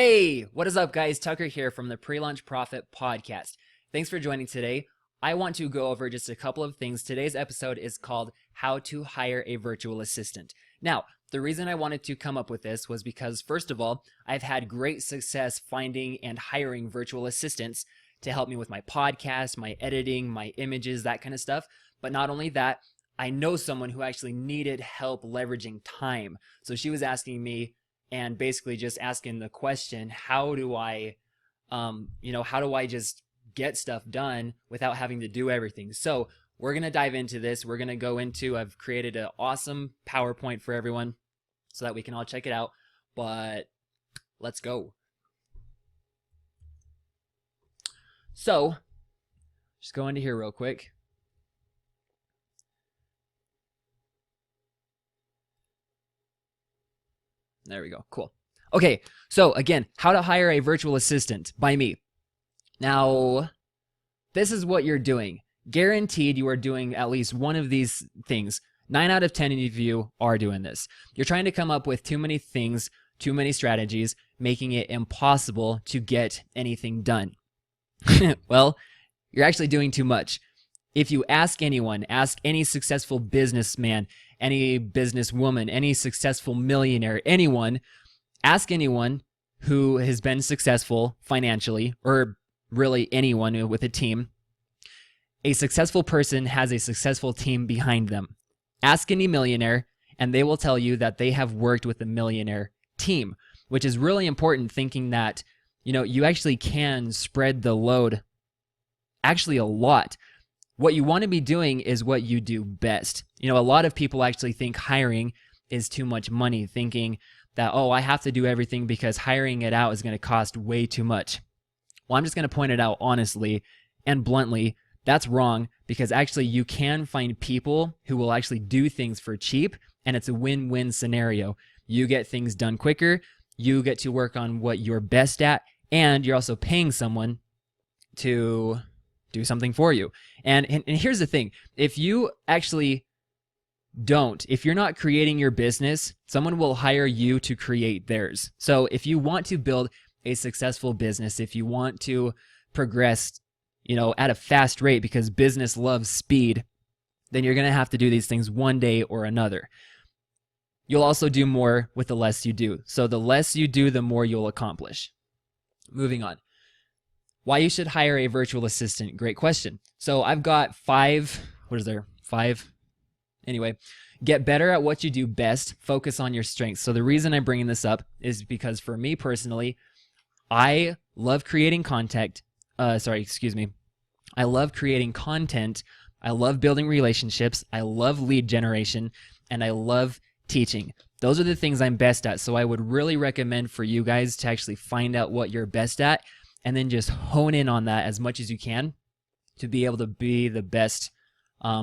Hey, what is up, guys? Tucker here from the Prelaunch Profit Podcast. Thanks for joining today. I want to go over just a couple of things. Today's episode is called How to Hire a Virtual Assistant. Now, the reason I wanted to come up with this was because, first of all, I've had great success finding and hiring virtual assistants to help me with my podcast, my editing, my images, that kind of stuff. But not only that, I know someone who actually needed help leveraging time. So she was asking me and basically just asking the question, how do I just get stuff done without having to do everything? So we're going to dive into this. We're going to go into, I've created an awesome PowerPoint for everyone so that we can all check it out, but let's go. So just go into here real quick. There we go. Cool. Okay, so again, how to hire a virtual assistant by me. Now, this is what you're doing. Guaranteed you are doing at least one of these things. 9 out of 10 of you are doing this. You're trying to come up with too many things, too many strategies, making it impossible to get anything done. Well, you're actually doing too much. If you ask anyone, ask any successful businessman, any businesswoman, any successful millionaire, anyone, ask anyone who has been successful financially, or really anyone with a team. A successful person has a successful team behind them. Ask any millionaire, and they will tell you that they have worked with a millionaire team, which is really important, thinking that, you actually can spread the load actually a lot. What you want to be doing is what you do best. A lot of people actually think hiring is too much money, thinking that, I have to do everything because hiring it out is going to cost way too much. Well, I'm just going to point it out honestly and bluntly. That's wrong, because actually you can find people who will actually do things for cheap, and it's a win-win scenario. You get things done quicker, you get to work on what you're best at, and you're also paying someone to do something for you. And here's the thing. If you're not creating your business, someone will hire you to create theirs. So if you want to build a successful business, if you want to progress, at a fast rate, because business loves speed, then you're going to have to do these things one day or another. You'll also do more with the less you do. So the less you do, the more you'll accomplish. Moving on. Why you should hire a virtual assistant? Great question. So I've got 5. Anyway, get better at what you do best. Focus on your strengths. So the reason I'm bringing this up is because for me personally, I love creating content. I love creating content. I love building relationships. I love lead generation, and I love teaching. Those are the things I'm best at. So I would really recommend for you guys to actually find out what you're best at, and then just hone in on that as much as you can to be able to be the best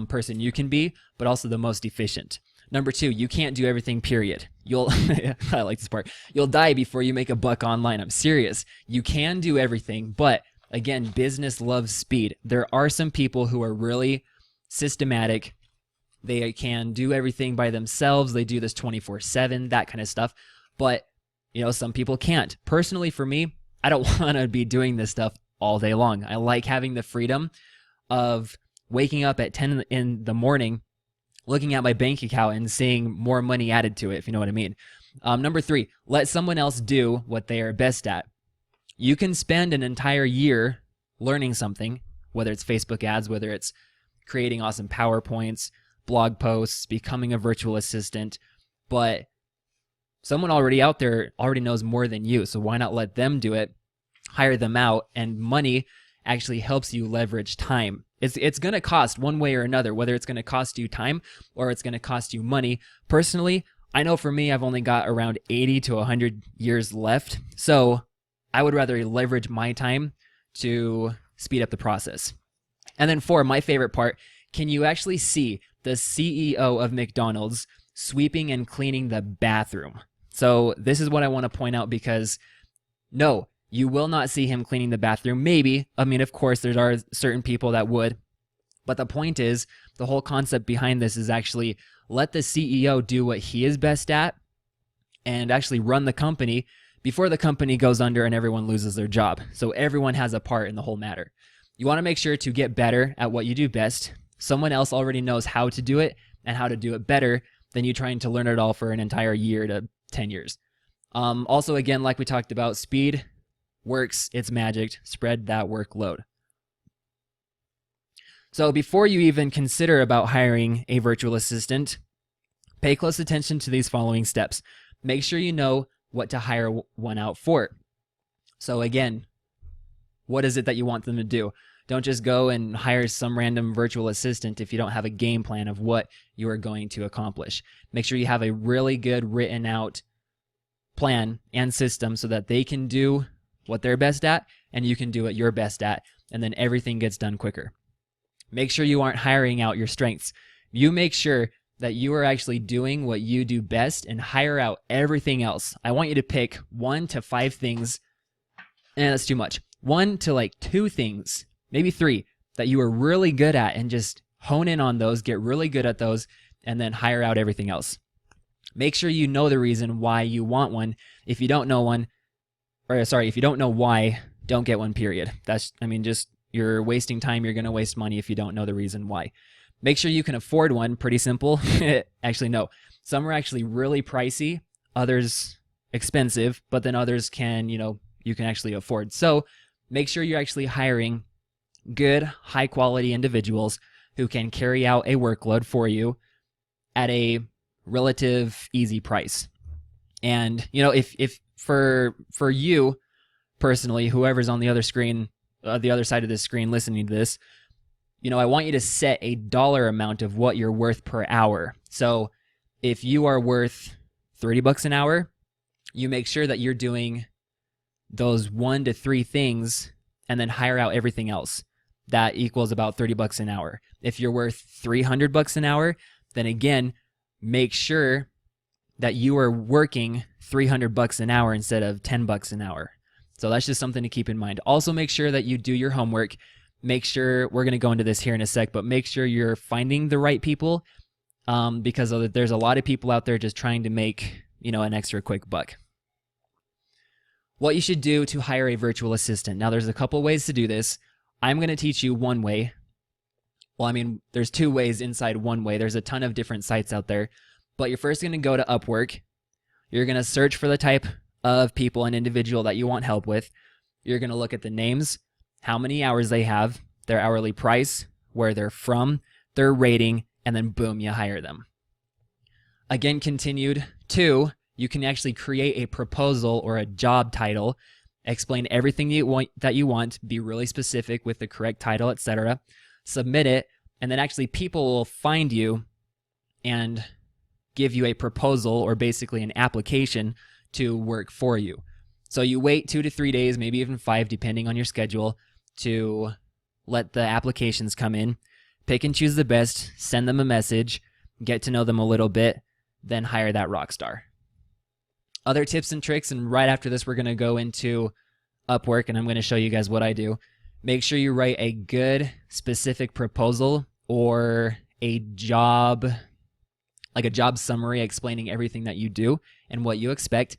person you can be, but also the most efficient. Number 2, you can't do everything, period. I like this part. You'll die before you make a buck online. I'm serious. You can do everything, but again, business loves speed. There are some people who are really systematic. They can do everything by themselves. They do this 24/7, that kind of stuff. But, some people can't. Personally, for me, I don't want to be doing this stuff all day long. I like having the freedom of waking up at 10 in the morning, looking at my bank account and seeing more money added to it, if you know what I mean. Number 3, let someone else do what they are best at. You can spend an entire year learning something, whether it's Facebook ads, whether it's creating awesome PowerPoints, blog posts, becoming a virtual assistant, but someone already out there already knows more than you, so why not let them do it, hire them out, and money actually helps you leverage time. It's going to cost one way or another, whether it's going to cost you time or it's going to cost you money. Personally, I know for me, I've only got around 80 to 100 years left, so I would rather leverage my time to speed up the process. And then 4, my favorite part, can you actually see the CEO of McDonald's sweeping and cleaning the bathroom? So this is what I want to point out, because no, you will not see him cleaning the bathroom. Maybe. Of course, there are certain people that would. But the point is, the whole concept behind this is actually let the CEO do what he is best at and actually run the company, before the company goes under and everyone loses their job. So everyone has a part in the whole matter. You want to make sure to get better at what you do best. Someone else already knows how to do it and how to do it better than you trying to learn it all for an entire year to 10 years. Also, again, like we talked about, speed works, it's magic. Spread that workload. So before you even consider about hiring a virtual assistant, pay close attention to these following steps. Make sure you know what to hire one out for. So again, what is it that you want them to do? Don't just go and hire some random virtual assistant if you don't have a game plan of what you are going to accomplish. Make sure you have a really good written out plan and system so that they can do what they're best at and you can do what you're best at, and then everything gets done quicker. Make sure you aren't hiring out your strengths. You make sure that you are actually doing what you do best and hire out everything else. I want you to pick 1 to 5 things, and that's too much. 1 to like 2 things, maybe 3, that you are really good at, and just hone in on those, get really good at those, and then hire out everything else. Make sure you know the reason why you want one. If you don't know if you don't know why, don't get one, period. Just you're wasting time. You're going to waste money if you don't know the reason why. Make sure you can afford one. Pretty simple. Actually, no. Some are actually really pricey, others expensive, but then others can, you can actually afford. So make sure you're actually hiring good, high quality individuals who can carry out a workload for you at a relative easy price. And, if for you personally, whoever's on the other side of this screen listening to this, I want you to set a dollar amount of what you're worth per hour. So if you are worth $30 an hour, you make sure that you're doing those 1 to 3 things and then hire out everything else. That equals about $30 an hour. If you're worth $300 an hour, then again, make sure that you are working $300 an hour instead of $10 an hour. So that's just something to keep in mind. Also, make sure that you do your homework. Make sure, we're going to go into this here in a sec, but make sure you're finding the right people, because there's a lot of people out there just trying to make, an extra quick buck. What you should do to hire a virtual assistant. Now, there's a couple ways to do this. I'm going to teach you one way. Well, there's 2 ways inside one way. There's a ton of different sites out there, but you're first going to go to Upwork. You're going to search for the type of people and individual that you want help with. You're going to look at the names, how many hours they have, their hourly price, where they're from, their rating, and then boom, you hire them. Again, continued 2, you can actually create a proposal or a job title, explain everything that you want, be really specific with the correct title, etc. Submit it, and then actually people will find you and give you a proposal, or basically an application to work for you. So you wait 2 to 3 days, maybe even 5, depending on your schedule, to let the applications come in. Pick and choose the best, send them a message, get to know them a little bit, then hire that rock star. Other tips and tricks, and right after this we're going to go into Upwork and I'm going to show you guys what I do. Make sure you write a good specific proposal or a job summary explaining everything that you do and what you expect.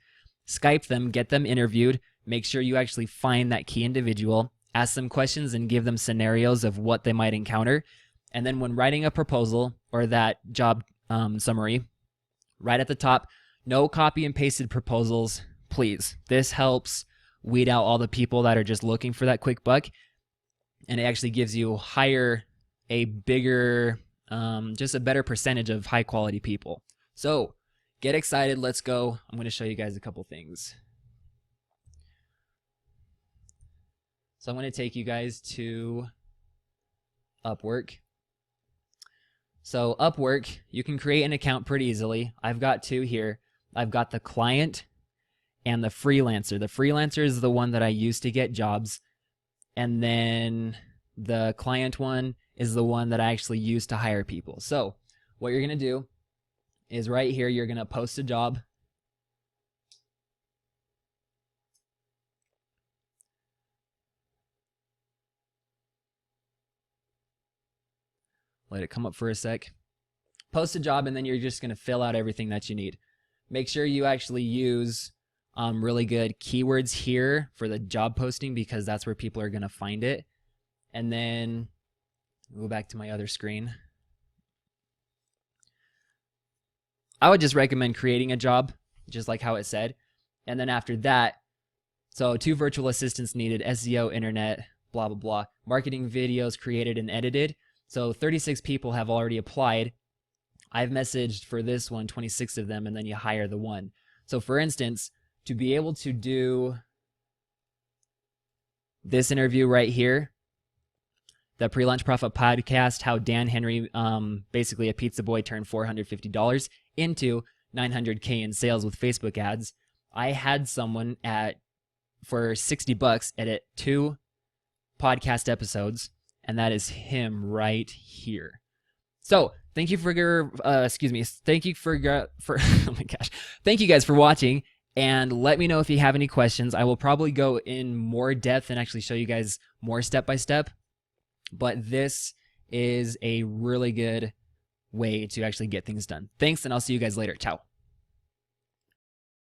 Skype them, get them interviewed, make sure you actually find that key individual, ask them questions and give them scenarios of what they might encounter. And then when writing a proposal or that job summary, right at the top, no copy and pasted proposals, please. This helps weed out all the people that are just looking for that quick buck, and it actually gives you a bigger, just a better percentage of high quality people. So get excited, let's go. I'm going to show you guys a couple things. So I'm going to take you guys to Upwork. So Upwork, you can create an account pretty easily. I've got 2 here. I've got the client and the freelancer. The freelancer is the one that I use to get jobs. And then the client one is the one that I actually use to hire people. So what you're going to do is right here, you're going to post a job. Let it come up for a sec. Post a job, and then you're just going to fill out everything that you need. Make sure you actually use really good keywords here for the job posting because that's where people are going to find it. And then go back to my other screen. I would just recommend creating a job, just like how it said. And then after that, so 2 virtual assistants needed, SEO, internet, blah, blah, blah. Marketing videos created and edited. So 36 people have already applied. I've messaged for this one, 26 of them, and then you hire the one. So for instance, to be able to do this interview right here, the Prelaunch Profit Podcast, how Dan Henry, basically a pizza boy, turned $450 into $900K in sales with Facebook ads. I had someone for $60 edit 2 podcast episodes, and that is him right here. So thank you for your, thank you for oh my gosh, thank you guys for watching, and let me know if you have any questions. I will probably go in more depth and actually show you guys more step by step, but this is a really good way to actually get things done. Thanks, and I'll see you guys later. Ciao.